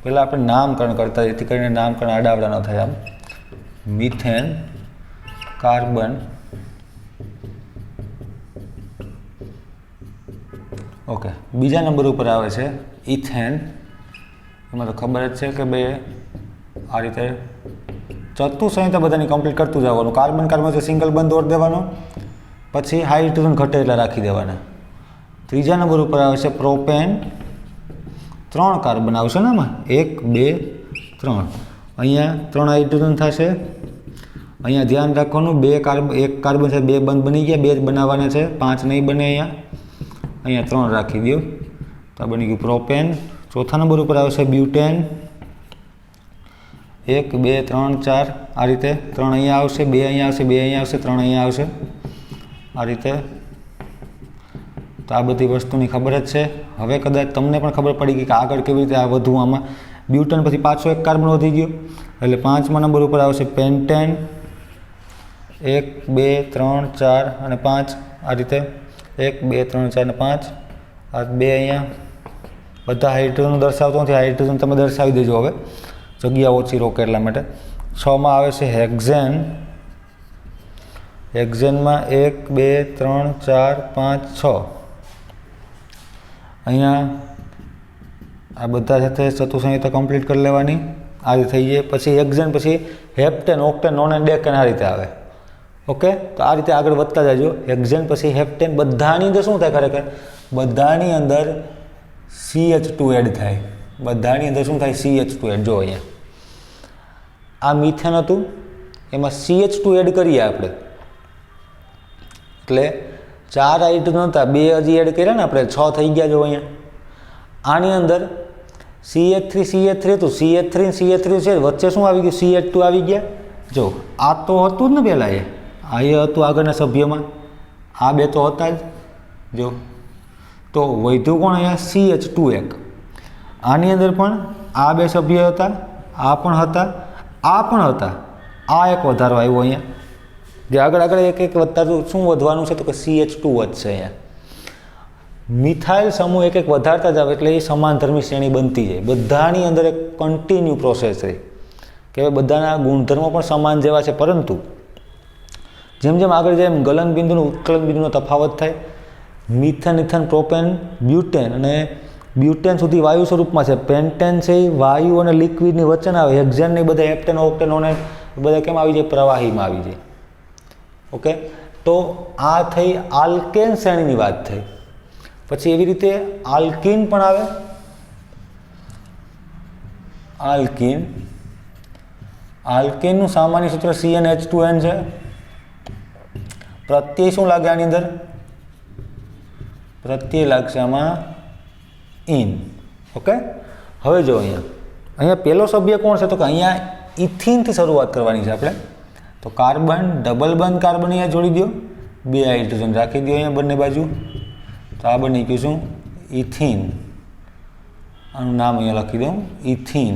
પહેલાં આપણે નામકરણ કરતા, જેથી કરીને નામકરણ આડાવડા ન થાય. આમ મિથેન, કાર્બન, ઓકે. બીજા નંબર ઉપર આવે છે ઇથેન. એમાં તો ખબર જ છે કે ભાઈ આ રીતે ચતુઃસંહિતા બધાની કમ્પ્લીટ કરતું જવાનું. કાર્બન કાર્બન છે સિંગલ બંધ દોડ દેવાનો, પછી હાઇડ્રોજન ઘટે એટલા રાખી દેવાના. ત્રીજા નંબર ઉપર આવે છે પ્રોપેન. 3 કાર્બન આવશે ને આમાં, 1, 2, 3. અહીંયા 3 હાઇડ્રોજન થશે, અહીંયા ધ્યાન રાખવાનું, એક કાર્બન છે, 2 બંધ બની ગયા, 2 જ બનાવવાના છે, 5 નહીં બને. અહીંયા 3 રાખી દો. તો આ બની ગયું પ્રોપેન. ચોથા નંબર ઉપર આવશે બ્યુટેન. 1 2 3 4 આ રીતે. 3 અહીંયા આવશે, 2 અહીંયા આવશે, 2 અહીંયા આવશે, 3 અહીંયા આવશે, આ રીતે. તો આ બધી વસ્તુની ખબર જ છે. હવે કદાચ તમને પણ ખબર પડી ગઈ કે આગળ કેવી રીતે આ વધુ. આમાં બ્યુટેન પછી પાછો એક કાર્બન વધી ગયો, એટલે 5મા નંબર ઉપર આવશે પેન્ટેન. 1 2 3 4 અને 5 આ રીતે. 1 2 3 4 અને 5 આ 2 અહીંયા. બધા હાઇડ્રોજન દર્શાવતો નથી, હાઇડ્રોજન તમે દર્શાવી દેજો, હવે જગ્યા ઓછી રોકે એટલા માટે. 6માં આવે છે હેક્ઝેન. હેક્ઝેનમાં 1 2 3 4 5 6 અહીંયા આ બધા સાથે ચતુસંહિતા કમ્પ્લીટ કરી લેવાની. આ રીતે થઈ જાય. પછી હેક્ઝેન પછી હેપ્ટેન, ઓક્ટેન, નોન એન્ડ ડેકેન આ રીતે આવે. ઓકે, તો આ રીતે આગળ વધતા જાજો. હેક્ઝેન પછી હેપ્ટેન. બધાની અંદર શું થાય ખરેખર? બધાની અંદર CH2 એડ થાય. બધાની અંદર શું થાય? CH2 add. જો અહીંયા આ મિથેન હતું, એમાં CH2 એડ કરીએ આપણે, એટલે 4 હાઇડ્રોજન હતા, 2 હજી એડ કર્યા ને આપણે, 6 થઈ ગયા. જો અહીંયા આની અંદર CH3 હતું, CH3 ને CH3 છે, વચ્ચે શું આવી ગયું? CH2 આવી ગયા. જો આ તો હતું જ ને પહેલાં, એ હતું આગળના સભ્યમાં, આ 2 તો હતા જ. જો તો વધ્યું કોણ અહીંયા? CH2 એક. આની અંદર પણ આ 2 સભ્ય હતા, આ પણ હતા, આ પણ હતા. આ એક વધારો આવ્યો અહીંયા. જે આગળ એક વધતા શું વધવાનું છે? તો કે CH2 વધશે અહીંયા. મિથાઇલ સમૂહ એક વધારતા જાવ એટલે એ સમાનધર્મી શ્રેણી બનતી જાય. બધાની અંદર એક કન્ટિન્યુ પ્રોસેસ રહી કે બધાના ગુણધર્મો પણ સમાન જેવા છે, પરંતુ જેમ જેમ આગળ જાય એમ ગલન બિંદુનો ઉત્કલન બિંદુનો તફાવત થાય. મિથેન, ઇથેન, પ્રોપેન, બ્યુટેન અને બ્યુટેન સુધી વાયુ સ્વરૂપમાં છે. પેન્ટેન છે એ વાયુ અને લિક્વિડની વચ્ચેના આવે. હેક્ઝેન ને બધા હેપ્ટેન, ઓક્ટેન, નોન બધા કેમ આવી જાય? પ્રવાહીમાં આવી જાય. ઓકે, તો આ થઈ આલ્કેન શ્રેણીની વાત થઈ. પછી એવી રીતે આલ્કીન પણ આવે. આલ્કીનનું સામાન્ય સૂત્ર CnH2n છે. પ્રત્યય શું લાગે આની અંદર? પ્રત્યય લાગશે આમાં ઇન. ઓકે, હવે જો અહીંયા પહેલો સભ્ય કોણ છે? તો કે અહીંયા ઇથિનથી શરૂઆત કરવાની છે આપણે. તો કાર્બન, ડબલ બંધ કાર્બન અહીંયા જોડી દો, 2 હાઇડ્રોજન રાખી દો અહીંયા બંને બાજુ. તો આ બની ગયું શું? ઇથિન. આનું નામ અહીંયા લખી દઉં, ઇથિન.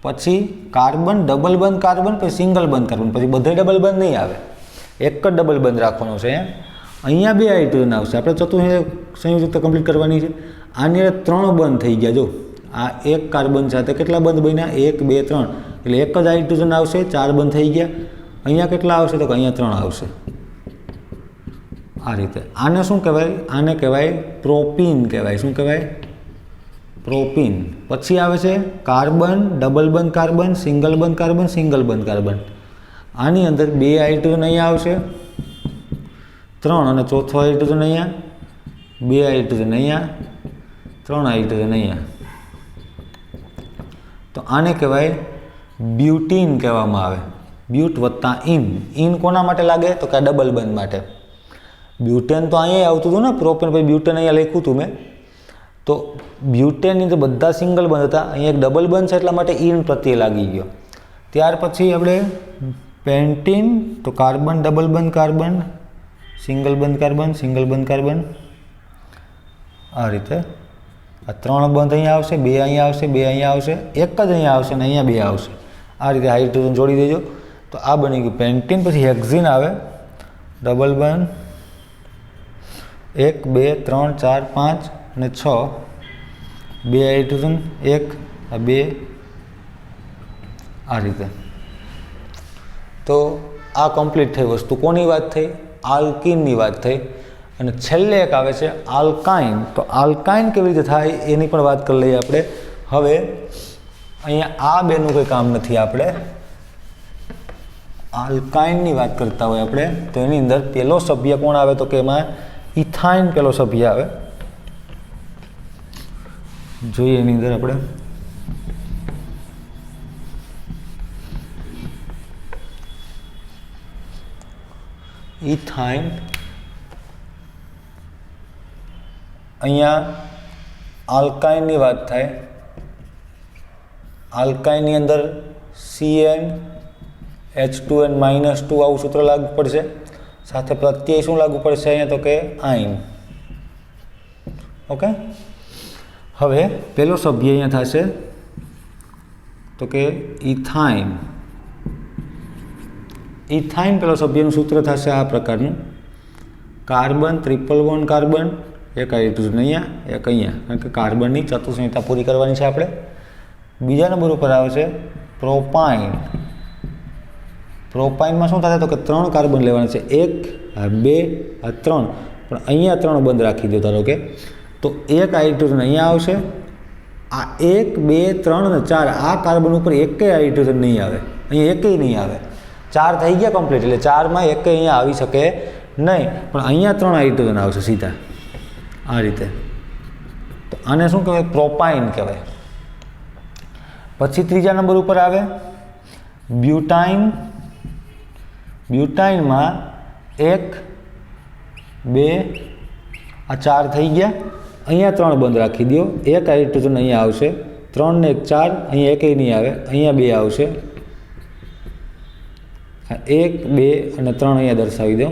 પછી કાર્બન, ડબલ બંધ કાર્બન, પછી સિંગલ બંધ કાર્બન. પછી બધે ડબલ બંધ નહીં આવે, એક જ ડબલ બંધ રાખવાનો છે. અહીંયા 2 હાઇડ્રોજન આવશે. આપણે સંયુક્ત કમ્પ્લીટ કરવાની છે. આની અંદર 3 બંધ થઈ ગયા. જો આ એક કાર્બન સાથે કેટલા બંધ બન્યા? 1 2 3, એટલે એક જ હાઇડ્રોજન આવશે, 4 બંધ થઈ ગયા. અહીંયા કેટલા આવશે? તો અહીંયા 3 આવશે. આ રીતે. આને શું કહેવાય? આને કહેવાય પ્રોપીન કહેવાય. શું કહેવાય? પ્રોપીન. પછી આવે છે કાર્બન, ડબલ બંધ કાર્બન, સિંગલ બંધ કાર્બન, સિંગલ બંધ કાર્બન. આની અંદર 2 હાઇડ્રોજન અહીંયા આવશે, 3, અને ચોથો હાઇડ્રોજન અહીંયા, 2 હાઇડ્રોજન અહીંયા, 3 હાઇડ્રોજન અહીંયા. તો આને કહેવાય બ્યુટીન કહેવામાં આવે. બ્યુટ વત્તા ઇન. ઇન કોના માટે લાગે? તો કે ડબલ બંધ માટે. બ્યુટેન તો અહીંયા આવતું હતું ને, પ્રોપેન, પછી બ્યુટેન અહીંયા લખ્યું હતું મેં. તો બ્યુટેનની અંદર બધા સિંગલ બંધ હતા, અહીંયા એક ડબલ બંધ છે એટલા માટે ઇન પ્રત્યે લાગી ગયો. ત્યાર પછી આપણે પેન્ટીન. તો કાર્બન, ડબલ બંધ કાર્બન, સિંગલ બંધ કાર્બન, સિંગલ બંધ કાર્બન. આ રીતે આ 3 બંધ અહીંયા આવશે, 2 અહીંયા આવશે, 2 અહીંયા આવશે, એક જ અહીંયા આવશે અને અહીંયા 2 આવશે. આ રીતે હાઇડ્રોજન જોડી દેજો. તો આ બની ગયું પેન્ટીન. પછી હેક્ઝીન આવે, ડબલ બંધ, 1 2 3 4 5 અને 6, 2 હાઇડ્રોજન, 1 આ 2, આ રીતે. તો આ કમ્પ્લીટ થઈ વસ્તુ. કોની વાત થઈ? આલ્કીનની વાત થઈ. અને છેલ્લે એક આવે છે આલ્કાઇન. તો આલ્કાઇન કેવી રીતે થાય એની પણ વાત કરી લઈએ આપણે. હવે અહીંયા આ બેનું કંઈ કામ નથી. આપણે આલ્કાઇનની વાત કરતા હોય આપણે, તો એની અંદર પહેલો સભ્ય કોણ આવે? તો કે એમાં ઇથાઇન પહેલો સભ્ય આવે. જોઈએ એની અંદર આપણે. ઇથાઇન, અહીંયા આલ્કાઇનની વાત થાય, આલ્કાઇનની અંદર CnH2n-2 આવું સૂત્ર લાગુ પડશે, સાથે પ્રત્યય શું લાગુ પડશે અહીંયા તો કે આઇન. ઓકે, હવે પહેલો સભ્ય અહીંયા થશે તો કે ઇથાઇન. ઇથાઇન પેલો સભ્યનું સૂત્ર થશે આ પ્રકારનું, કાર્બન ટ્રિપલ બોન્ડ કાર્બન, એક હાઇડ્રોજન અહીંયા, એક અહીંયા, કારણ કે કાર્બનની ચતુઃસંહિતા પૂરી કરવાની છે આપણે. બીજા નંબર ઉપર આવે છે પ્રોપાઇન. પ્રોપાઇનમાં શું થશે તો કે 3 કાર્બન લેવાના છે, 1 2 3, પણ અહીંયા 3 બંધ રાખી દો ધારો કે, તો એક હાઇડ્રોજન અહીંયા આવશે, આ 1 2 3 અને 4 આ કાર્બન ઉપર એકેય હાઇડ્રોજન નહીં આવે, અહીંયા એકેય નહીં આવે, 4 થઈ ગયા કમ્પ્લીટ, એટલે 4માં એકેય અહીંયા આવી શકે નહીં, પણ અહીંયા 3 હાઇડ્રોજન આવશે સીધા આ રીતે. તો આને શું કહેવાય? પ્રોપાઇન કહેવાય. પછી ત્રીજા નંબર ઉપર આવે બ્યુટાઇન. બ્યુટાઇનમાં 1 2 આ 4 થઈ ગયા, અહીંયા 3 બંધ રાખી દો, એક હાઇડ્રોજન અહીંયા આવશે, 3 ને 1 4, અહીંયા એકેય નહીં આવે, અહીંયા 2 આવશે, 1 2 અને 3 અહીંયા દર્શાવી દો,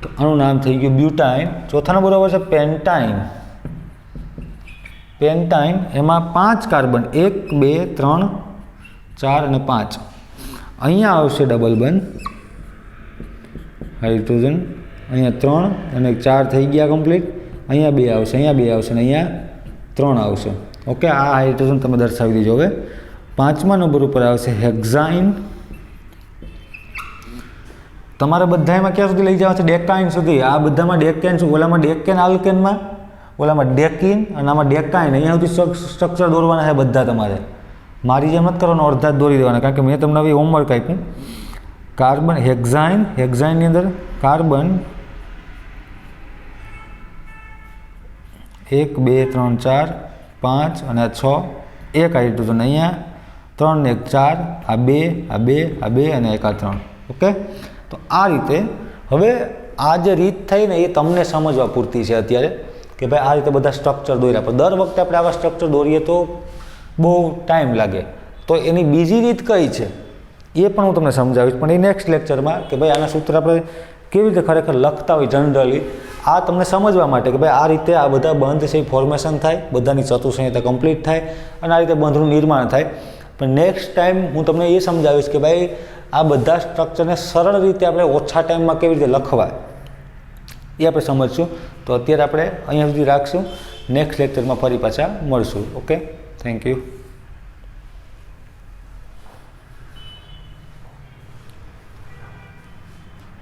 તો આનું નામ થઈ ગયું બ્યુટાઇન. ચોથા નંબર આવે છે પેન્ટાઇન. પેન્ટાઇન એમાં 5 કાર્બન, 1 2 3 4 અને 5, અહીંયા આવશે ડબલ બંધ હાઇડ્રોજન, અહીંયા 3 અને 4 થઈ ગયા કમ્પ્લીટ, અહીંયા 2 આવશે, અહીંયા 2 આવશે અને અહીંયા 3 આવશે. ઓકે, આ હાઇડ્રોજન તમે દર્શાવી દીજો. હવે 5મા નંબર ઉપર આવશે હેક્ઝાઇન. તમારે બધામાં ક્યાં સુધી લઈ જવા છે? ડેકાઇન સુધી. આ બધામાં ડેકેન, ઓલામાં ડેકેન આલ્કેનમાં, ઓલામાં ડેકિન અને આમાં ડેકાઇન, અહીંયા સુધી સ્ટ્રક્ચર દોરવાના છે બધા તમારે. મારી જેમ નથી કરવાનું, અડધા જ દોરી દેવાના, કારણ કે મેં તમને હવે હોમવર્ક આપ્યું. કાર્બન હેક્ઝાઇન, હેક્ઝાઇનની અંદર કાર્બન 1 2 3 4 5 અને 6, એક હાઇડ્રોજન અહીંયા, 3 ને 1 4, આ 2 આ 2 આ 2 અને એક આ 3. ઓકે, તો આ રીતે હવે આ જે રીત થઈ ને એ તમને સમજવા પૂરતી છે અત્યારે, કે ભાઈ આ રીતે બધા સ્ટ્રક્ચર દોર્યા, પણ દર વખતે આપણે આવા સ્ટ્રક્ચર દોરીએ તો બહુ ટાઈમ લાગે. તો એની બીજી રીત કઈ છે એ પણ હું તમને સમજાવીશ, પણ એ નેક્સ્ટ લેક્ચરમાં, કે ભાઈ આના સૂત્ર આપણે કેવી રીતે ખરેખર લખતા હોય જનરલી, આ તમને સમજવા માટે કે ભાઈ આ રીતે આ બધા બંધ છે ફોર્મેશન થાય, બધાની ચતુઃસંહિતા કમ્પ્લીટ થાય અને આ રીતે બંધનું નિર્માણ થાય. પણ નેક્સ્ટ ટાઈમ હું તમને એ સમજાવીશ કે ભાઈ આ બધા સ્ટ્રક્ચરને સરળ રીતે આપણે ઓછા ટાઈમમાં કેવી રીતે લખવા એ આપણે સમજશું. તો અત્યારે આપણે અહીંયા સુધી રાખશું, નેક્સ્ટ લેક્ચરમાં ફરી પાછા મળશું. Okay, thank you.